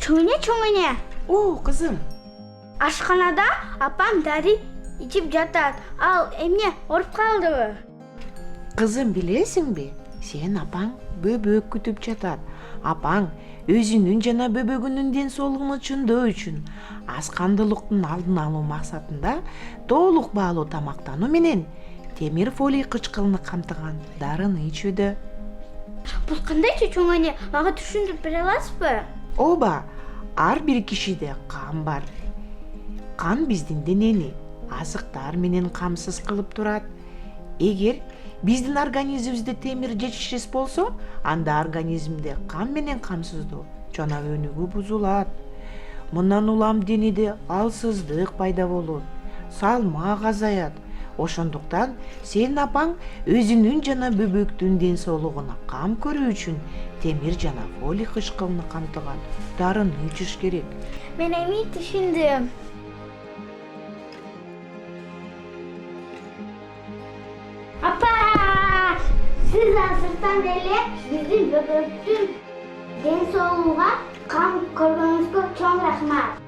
Чоңене. Kızım. Ашханада апам дари içip жатат. Ал эмне оруп калдыбы? Kızım bilesin bi? Sen apang böbök kütüp жатат. Apang özünün жана böbөгүнүн ден соолугун чындоо үчүн аскандуулуктун алдын алуу максатында толук баалуу тамактануу менен темир фолий кычкылын камтыган дарыны ичүүдө. Бул кандайчы чоңене? Мага түшүндүрүп бере аласызбы? Ооба, ар бир кишиде кан бар. Кан биздин денени азыктар менен камсыз кылып турат. Эгер биздин организмибизде темир жетишсиз болсо, анда организмде кан менен камсыздоо жана өнүгүү бузулат. Мындан улам денеде алсыздык пайда болот, салмак азаят. Ошондуктан сенин апаң өзүнүн жана бөбөктүн ден соолугуна кам көрүү үчүн темир жана фолий кычкылын камтыган дарыны ичиш керек. Мен эми түшүндүм. Апа! Сиз азыртан эле биздин бөбөктүн ден соолугуна кам көргөнүңүзгө чоң рахмат.